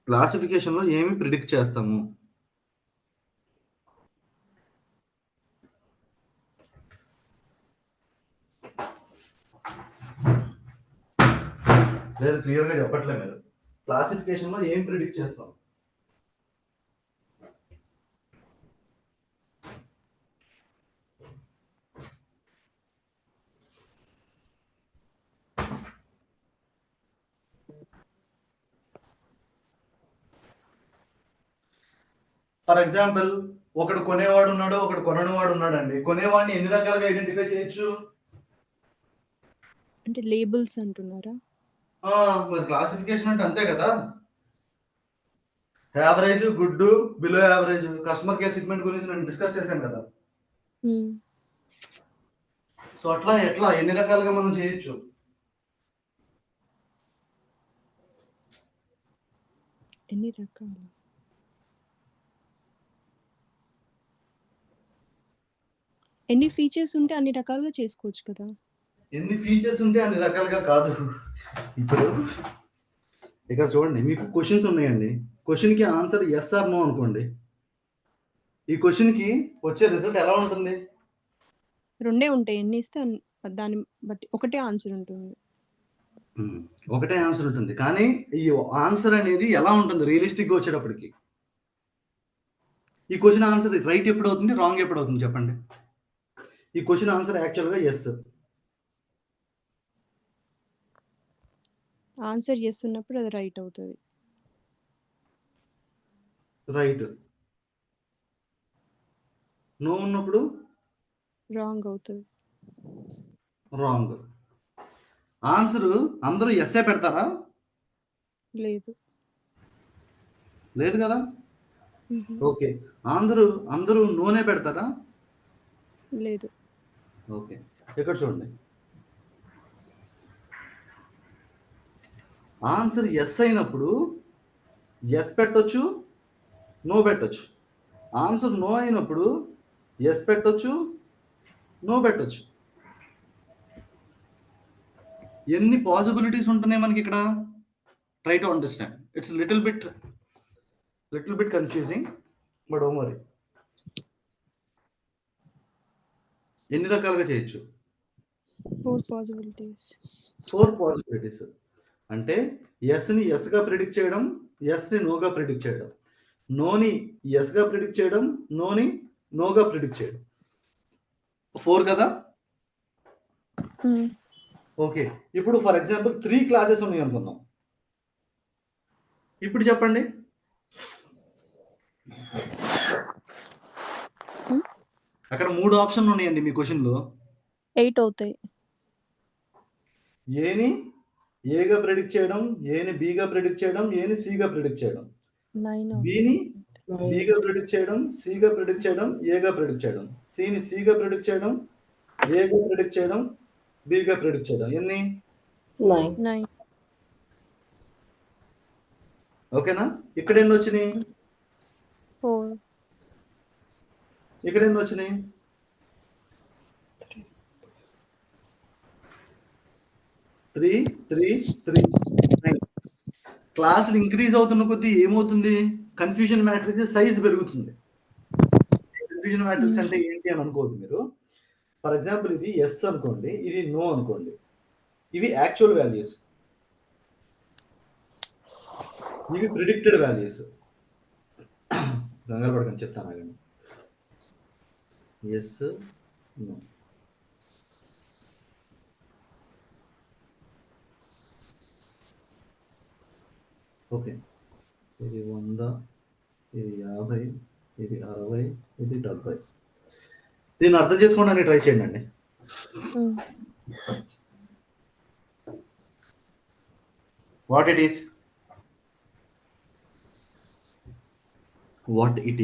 క్లాసిఫికేషన్ లో ఏమి ప్రిడిక్ట్ చేస్తాము? లేదు, క్లియర్ గా చెప్పట్లే మీరు. క్లాసిఫికేషన్ లో ఏం ప్రిడిక్ట్ చేస్తాం? ఫర్ ఎగ్జాంపుల్, ఒకడు కొనేవాడు ఉన్నాడు, ఒకడు కొననివాడు ఉన్నాడు అండి. కొనేవాడిని ఎన్ని రకాలుగా ఐడెంటిఫై చేయొచ్చు? అంటే లేబుల్స్ అంటున్నారా? మరి క్లాసిఫికేషన్ అంటే అంతే కదా. Average, good, below average, customer care segment గురించి నేను డిస్కస్ చేశాను కదా. సో అట్లా ఎట్లా ఎన్ని రకాలుగా మనం చేయొచ్చు? ఎన్ని రకాలు? ఎన్ని ఫీచర్స్ ఉంటే అన్ని రకాలుగా చేసుకోవచ్చు కదా. ఎన్ని ఫీచర్స్ ఉంటే అన్ని రకాలుగా కాదు. ఇప్పుడు ఇక్కడ చూడండి, మీకు క్వశ్చన్స్ ఉన్నాయండి. క్వశ్చన్ కి ఆన్సర్ ఎస్ ఆర్ నో అనుకోండి. ఈ క్వశ్చన్ కి వచ్చే రిజల్ట్ ఎలా ఉంటుంది? 2 ఉంటాయి. ఎన్ని ఇస్తే దాన్ని బట్టి ఒకటే ఆన్సర్ ఉంటుంది. ఒకటే ఆన్సర్ ఉంటుంది, కానీ ఈ ఆన్సర్ అనేది ఎలా ఉంటుంది రియలిస్టిక్ గా వచ్చేటప్పటికి? ఈ క్వశ్చన్ ఆన్సర్ రైట్ ఎప్పుడు అవుతుంది, రాంగ్ ఎప్పుడు అవుతుంది చెప్పండి? ఈ క్వశ్చన్ ఆన్సర్ యాక్చువల్గా ఎస్. ఆన్సర్ ఎస్ ఉన్నప్పుడు అది రైట్ అవుతుంది. రైట్. నో ఉన్నప్పుడు రాంగ్ అవుతుంది. రాంగ్. ఆన్సర్ అందరూ ఎస్ఏ పెడతారా? లేదు. లేదు కదా. ఓకే. అందరూ నోనే పెడతారా? లేదు. ఓకే. ఇక్కడ చూడండి, ఆన్సర్ ఎస్ అయినప్పుడు ఎస్ పెట్టొచ్చు, నో పెట్టొచ్చు. ఆన్సర్ నో అయినప్పుడు ఎస్ పెట్టొచ్చు, నో పెట్టొచ్చు. ఎన్ని పాసిబిలిటీస్ ఉంటున్నాయి మనకి ఇక్కడ? Try to understand. It's little bit confusing, but don't worry. ఎన్ని రకాలుగా చేయొచ్చు? 4 possibilities. 4 పాసిబిలిటీస్. అంటే ఎస్ని ఎస్గా ప్రిడిక్ట్ చేయడం, ఎస్ని నోగా ప్రిడిక్ట్ చేయడం, నోని ఎస్గా ప్రిడిక్ట్ చేయడం, నోని నోగా ప్రిడిక్ట్ చేయడం. 4 కదా? ఓకే. ఇప్పుడు ఫర్ ఎగ్జాంపుల్ 3 క్లాసెస్ ఉన్నాయి అనుకుందాం. ఇప్పుడు చెప్పండి. అక్కడ 3 ఆప్షన్లు ఉన్నాయండి మీ క్వశ్చన్లో. 8 అవుతాయి. ఏని ఏగా ప్రిడిక్ట్ చేయడం, ఏని బిగా ప్రిడిక్ట్ చేయడం, ఏని సిగా ప్రిడిక్ట్ చేయడం, 9 బిని బిగా ప్రిడిక్ట్ చేయడం, సిగా ప్రిడిక్ట్ చేయడం, ఏగా ప్రిడిక్ట్ చేయడం, సిని సిగా ప్రిడిక్ట్ చేయడం, ఏగా ప్రిడిక్ట్ చేయడం, బిగా ప్రిడిక్ట్ చేయడం. ఎన్ని? 9. ఓకేనా? ఇక్కడ ఎన్ని వచ్చినాయి? 4. ఇక్కడ ఎన్ని వచ్చినాయి? 3 3 3 9. క్లాసులు ఇంక్రీజ్ అవుతున్న కొద్దీ ఏమవుతుంది? కన్ఫ్యూజన్ మ్యాట్రిక్స్ సైజ్ పెరుగుతుంది. కన్ఫ్యూజన్ మ్యాట్రిక్స్ అంటే ఏంటి అని అనుకోవద్దు మీరు. ఫర్ ఎగ్జాంపుల్ ఇది ఎస్ అనుకోండి, ఇది నో అనుకోండి. ఇవి యాక్చువల్ వాల్యూస్, ఇవి ప్రిడిక్టెడ్ వాల్యూస్. కంగారు పడకని చెప్తాను ఆగండి. Yes no. ఓకే, ఇది 100, ఇది 50, ఇది 60, ఇది 70. దీన్ని అర్థం చేసుకోవడానికి ట్రై చేయండి అండి. What it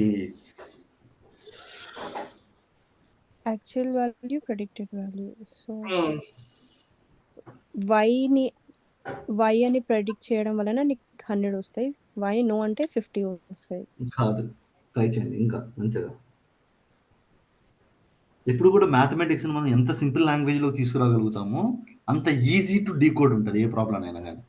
is? Actual value, predicted value. So y అని ప్రెడిక్ట్ చేయడం వలన నీకు 100 వస్తాయి. y నో అంటే 50 వస్తాయి. కాదు, ట్రై చేయండి ఇంకా మంచిగా. ఎప్పుడు కూడా మ్యాథమెటిక్స్ మనం ఎంత సింపుల్ లాంగ్వేజ్ లో తీసుకురాగలుగుతామో అంత ఈజీ టు డీకోడ్ ఉంటుంది ఏ ప్రాబ్లం అయినా కానీ.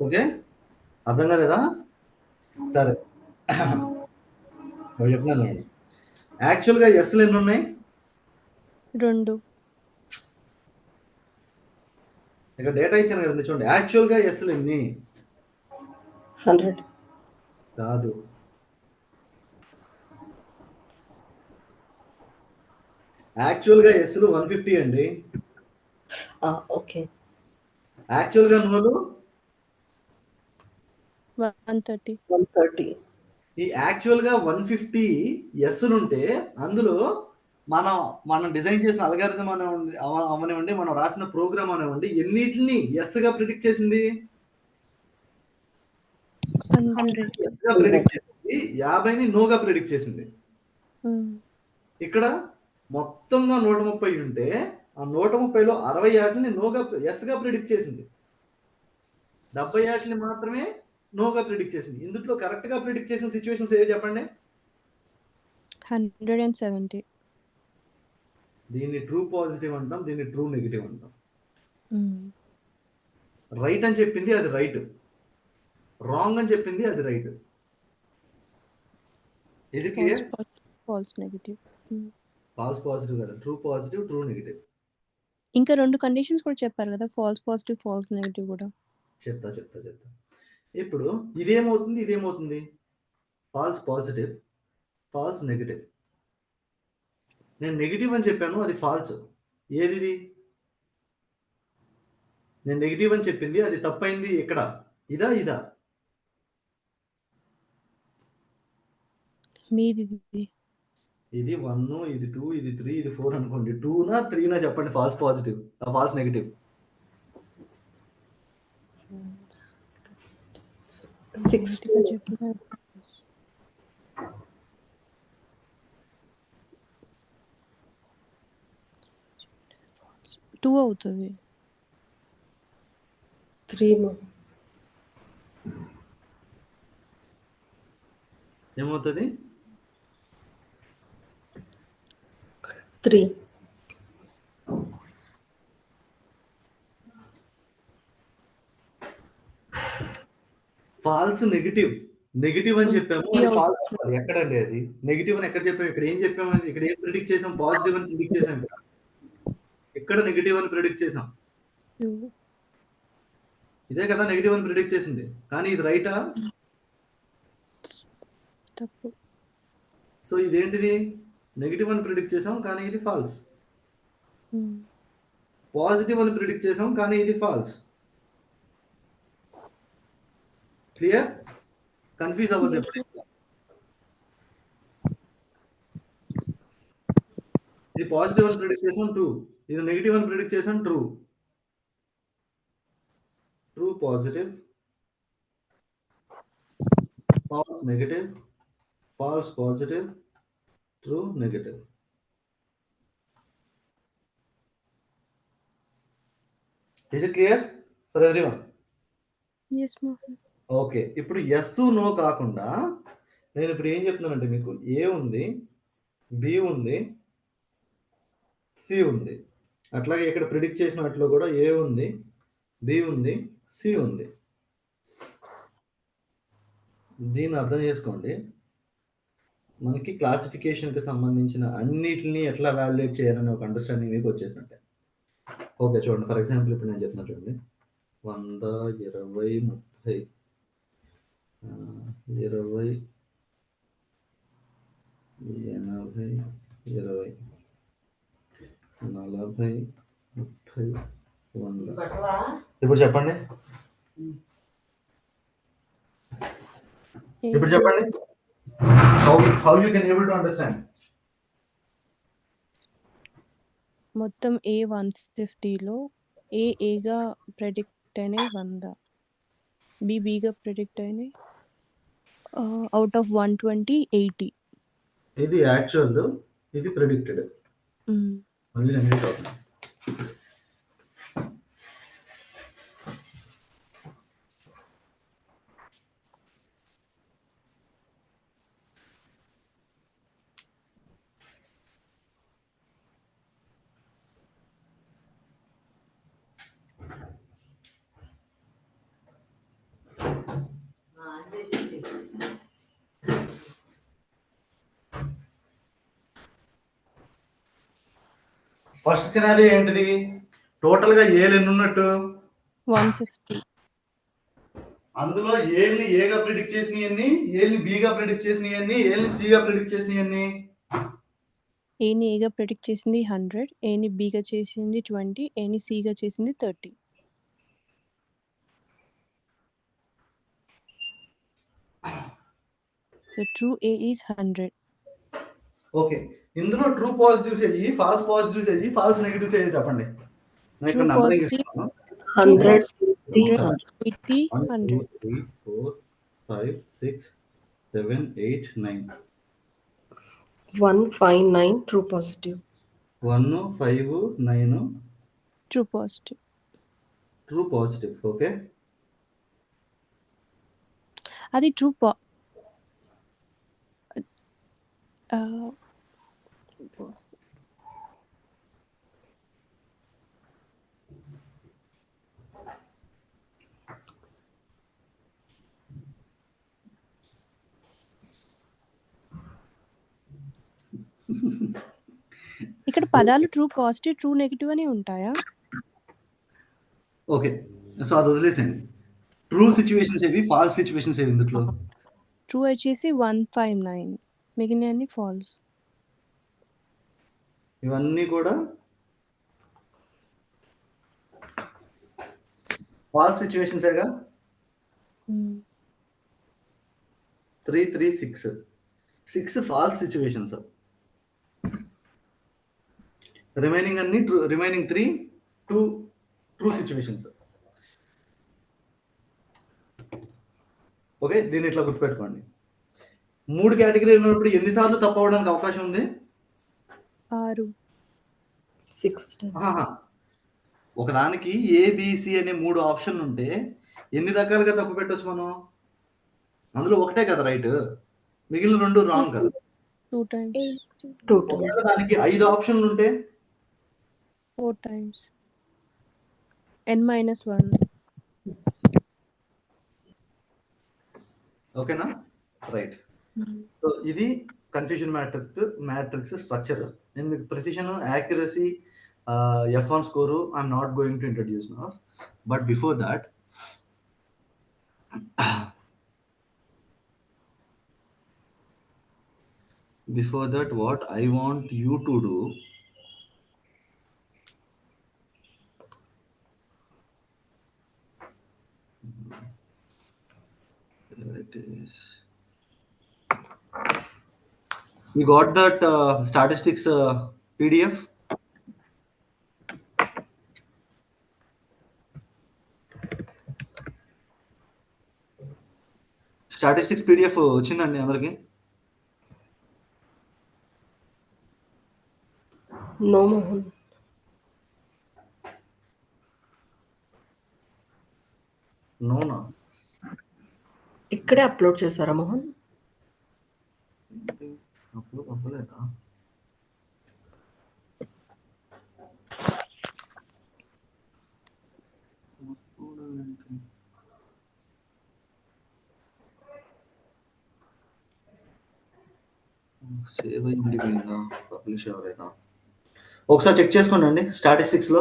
ఓకే, అర్థం కాలేదా? సరే చెప్తున్నాను. యాక్చువల్గా ఎస్లు ఎన్ని ఉన్నాయి? 2. ఇక డేటా ఇచ్చాను కదండి, చూడండి. యాక్చువల్గా ఎస్లు ఎన్ని? 100. కాదు, యాక్చువల్గా ఎస్లు 150 అండి. ఓకే. యాక్చువల్గా నోలు 130. ఈ యాక్చువల్గా 150 ఎస్లు ఉంటే అందులో మనం డిజైన్ చేసిన అల్గారిథం అవనివ్వండి, మనం రాసిన ప్రోగ్రామ్ అవనివ్వండి, ఎన్నిటిని ఎస్గా ప్రిడిక్ట్ చేసింది? 100. ఎస్గా ప్రిడిక్ట్ చేసింది, 50ని నోగా ప్రిడిక్ట్ చేసింది. ఇక్కడ మొత్తంగా 130 ఉంటే ఆ 130లో 60 వాటిని నోగా ఎస్గా ప్రిడిక్ట్ చేసింది, 70 వాటిని మాత్రమే నోగా ప్రిడిక్ట్ చేసింది. ఇందులో కరెక్ట్ గా ప్రిడిక్ట్ చేసిన సిచ్యువేషన్స్ ఏవి చెప్పండి? 170. దీన్ని ట్రూ పాజిటివ్ అంటాం, దీన్ని ట్రూ నెగిటివ్ అంటాం. రైట్ అని చెప్పింది అది రైట్, రాంగ్ అని చెప్పింది అది right. Is it clear? False negative. False positive కదా, ట్రూ పాజిటివ్, ట్రూ నెగిటివ్. ఇంకా 2 కండిషన్స్ కూడా చెప్పారు కదా, ఫాల్స్ పాజిటివ్, ఫాల్స్ నెగటివ్ కూడా. చెప్తా. ఇప్పుడు ఇదేమవుతుంది? False positive, false negative. నేను నెగిటివ్ అని చెప్పాను, అది ఫాల్స్. ఏది? నేను నెగిటివ్ అని చెప్పింది అది తప్పైంది ఎక్కడ? ఇదా? మీది ఇది 1, ఇది 2, ఇది 3, ఇది 4 అనుకోండి. 2నా 3నా చెప్పండి ఫాల్స్ పాజిటివ్, ఫాల్స్ నెగటివ్. 16. 2 అవుతుంది. 3 మా. ఏమవుతుంది? 3. ఫాల్స్ నెగిటివ్ అని చెప్పాము, అది ఫాల్స్ అవ్వాలి. ఎక్కడండి అది? నెగిటివ్ అని ఎక్కడ చెప్పాము? ఇక్కడ ఏం చెప్పాము? ఇక్కడ ఏం ప్రిడిక్ట్ చేసాం? పాజిటివ్ అని ప్రిడిక్ట్ చేసాం. ఇక్కడ నెగిటివ్ అని ప్రిడిక్ట్ చేసాం. ఇదే కదా నెగిటివ్ అని ప్రిడిక్ట్ చేసింది. కానీ ఇది రైటా? తప్పు. సో ఇదేంటిది? నెగిటివ్ అని ప్రిడిక్ట్ చేసాం కానీ ఇది ఫాల్స్. పాజిటివ్ అని ప్రిడిక్ట్ చేసాం కానీ ఇది ఫాల్స్. క్లియర్? కన్ఫ్యూజ్ అవ్వద్దు ఎప్పుడు. ఇది పాజిటివ్ అని ప్రిడిక్ట్ చేసాం ట్రూ, ఇది నెగిటివ్ అని ప్రిడిక్ట్ చేసాం true. True positive, false negative, false positive, true negative. Is it clear for everyone? Yes, Mohan. Okay, ఇప్పుడు ఎస్ నో కాకుండా నేను ఇప్పుడు ఏం చెప్తున్నానంటే మీకు ఏ ఉంది, బి ఉంది, సి ఉంది. అట్లాగే ఇక్కడ ప్రిడిక్ట్ చేసిన వాటిలో కూడా ఏ ఉంది, బి ఉంది, సి ఉంది. దీన్ని అర్థం చేసుకోండి. మనకి క్లాసిఫికేషన్కి సంబంధించిన అన్నిటిని ఎట్లా వాల్యుయేట్ చేయాలని ఒక అండర్స్టాండింగ్ మీకు వచ్చేసినట్టే. ఓకే చూడండి, ఫర్ ఎగ్జాంపుల్ ఇప్పుడు నేను చెప్తున్నా చూడండి. 100, 20, 30, 20, 80, 20, 40, 30, 100. ఇప్పుడు చెప్పండి, how you can able to understand. మొత్తం ఏ 150లో ఏగా ప్రెడిక్ట్ అయినాయి 100, బీగా ప్రెడిక్ట్ అయినాయి అవుట్ ఆఫ్ 120 80. ఇది యాక్చువల్, ఇది ప్రెడిక్టెడ్. మళ్ళీ నేను చూద్దాం. ఫస్ట్ సినారియో ఏంటిది? టోటల్ గా ఏలు ఎన్ని ఉన్నట్టు? 150. అందులో ఏల్ని ఏగా ప్రిడిక్ట్ చేసినవన్నీ, ఏల్ని బిగా ప్రిడిక్ట్ చేసినవన్నీ, ఏల్ని సిగా ప్రిడిక్ట్ చేసినవన్నీ. ఏని ఏగా ప్రెడిక్ట్ చేసింది 100, ఏని బీగా చేసింది 20, ఏని సిగా చేసింది 30. So true A is 100. Okay, ఇందులో ట్రూ పాజిటివ్స్ అయ్యి, ఫాల్స్ పాజిటివ్స్ అయ్యి, ఫాల్స్ నెగటివ్స్ అయ్యి చెప్పండి. నేను ఇక్కడ నంబరింగ్ ఇస్తున్నాను. 100, 80, 100. 1, 2, 3, 4, 5, 6, 7, 8, 9. 159 true positive. 1, 5, 9 True positive. True positive. Okay, అది ట్రూ ఇక్కడ పదాలు ట్రూ పాజిటివ్, ట్రూ నెగిటివ్ అని ఉంటాయా? ఓకే, సో అది వదిలేసండి. ట్రూ సిచ్యువేషన్స్ ఏవి, ఫాల్స్ సిచ్యువేషన్స్ ఏవి ఇందులో? ట్రూ వచ్చేసి 159, మిగిలిన అన్ని ఫాల్స్. ఇవన్నీ కూడా ఫాల్స్ సిచ్యువేషన్సేగా. 3 3 6 6 ఫాల్స్ సిచ్యువేషన్స్. రిమైనింగ్ అన్ని true, remaining 3 2 true situations. Okay, దీన్ని ఇట్లా గుర్తుపెట్టుకోండి. 3 కేటగిరీలు ఉన్నప్పుడు ఎన్నిసార్లు తప్పు అవ్వడానికి అవకాశం ఉంది? 6. 6 ఆహా. ఒకదానికి ఏబిసి అనే 3 ఆప్షన్లు ఉంటే ఎన్ని రకాలుగా తప్పు పెట్టొచ్చు మనం? అందులో ఒకటే కదా రైట్, మిగిలిన 2 రాంగ్ కదా. 2 times. 2 ఒకవేళ times. దానికి 5 ఆప్షన్లు ఉంటే 4 times. n-1. ఓకేనా? రైట్. సో ఇది కన్ఫ్యూజన్ మ్యాట్రిక్స్ స్ట్రక్చర్. నేను మీకు precision, accuracy, F1 score I'm not going to introduce now. But before that, what I want you to do there it is. You got that statistics PDF? Statistics PDF వచ్చిందండి అందరికి? No Mohan. నోనా? ఇక్కడే upload చేశారా Mohan? Upload అవ్వలేదా? Save అయ్యి ఉండిపోయిందా? Publish అవ్వలేదా? ఒకసారి check చేసుకోండి అండి. స్టాటిస్టిక్స్లో,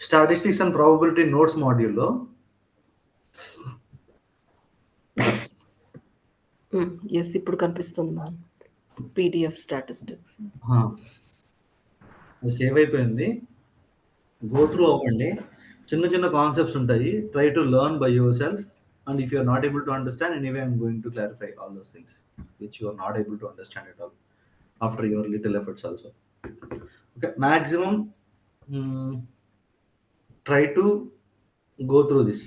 స్టాటిస్టిక్స్ అండ్ ప్రాబబిలిటీ నోట్స్ మాడ్యూల్లో ఎస్, ఇప్పుడు కనిపిస్తుంది మోహన్. PDF స్టాటిస్టిక్స్ సేవ్ అయిపోయింది. గో త్రూ అవ్వండి. చిన్న చిన్న కాన్సెప్ట్స్ ఉంటాయి. Try to learn by your self. And if you are not able to understand, anyway, I'm going to clarify all those things which you are not able to understand at all after your little efforts also. Okay, maximum try to go through this.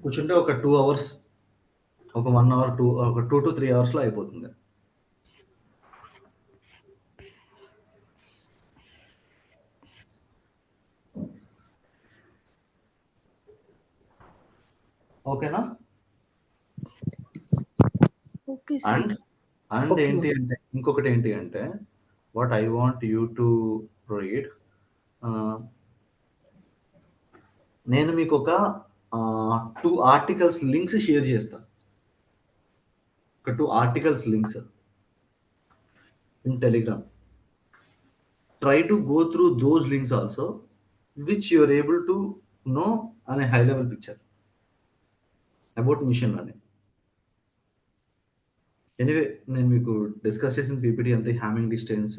కూర్చుంటే ఒక 2 hours, ఒక 1 hour, 2 to 3 hours లో అయిపోతుంది. ఓకేనా? Okay, and Okay. ఏంటి అంటే, ఇంకొకటి ఏంటి అంటే, what I want you to read, నేను మీకు ఒక 2 ఆర్టికల్స్ లింక్స్ షేర్ చేస్తాను. ఒక 2 articles links in Telegram. Try to go through those links also, which you are able to know అనే high level picture about machine learning. Anyway, నేను మీకు discuss చేసిన PPT అంతే. Hamming distance,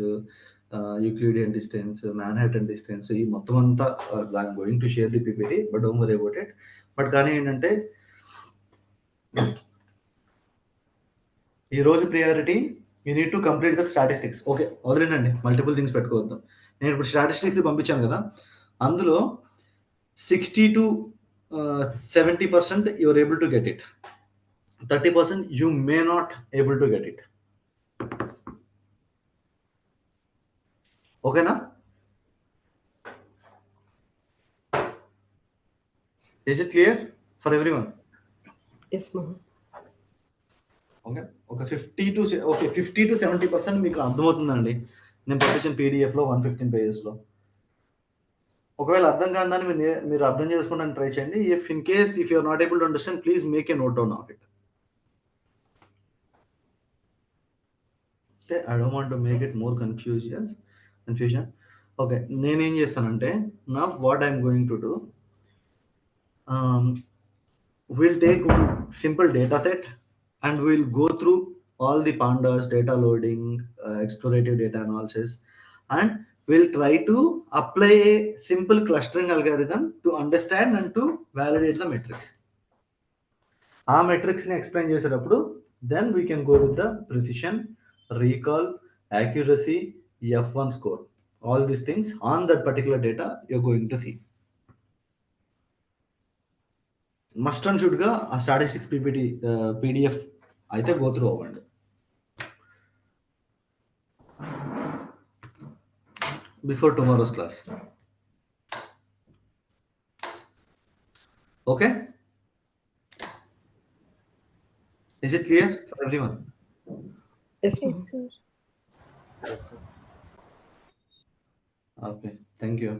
Euclidean distance, Manhattan distance, ఈ మొత్తం అంతా I'm going to share the PPT, but don't worry about it. But కానీ ఏంటంటే, ఈ రోజు priority you need to complete that statistics. Okay, వదిలేనండి, మల్టిపుల్ థింగ్స్ పెట్టుకోవద్దు. నేను ఇప్పుడు స్టాటిస్టిక్స్ పంపించాను కదా, అందులో 60 to 70% you are able to get it. 30% you may not able to get it. Okay na? Is it clear for everyone? Yes Mohan. Okay, ఒక 50 to 70% మీకు అర్థమవుతుందండి నేను పంపించిన పీడిఎఫ్లో 115 పేజెస్లో. ఒకవేళ అర్థం కాదని మీరు అర్థం చేసుకోవడానికి ట్రై చేయండి. If in case if you are not able to understand, please make a note down of it. I don't want to make it more confusion. Okay, నేనేం చేస్తానంటే, now what I'm going to do, we'll take one simple data set and we'll go through all the pandas, data loading, explorative data analysis, and we'll try to apply a simple clustering algorithm to understand and to validate the metrics. ఆ మెట్రిక్స్ని explain చేసేటప్పుడు then we can go with the precision, recall, accuracy, F1 score. All these things on that particular data you're going to see. Must and should గా ఆ statistics PPT PDF అయితే go through అవ్వండి. Before tomorrow's class. Okay? Is it clear for everyone? Yes, Yes, ma'am. sir. Yes, sir. Okay, thank you.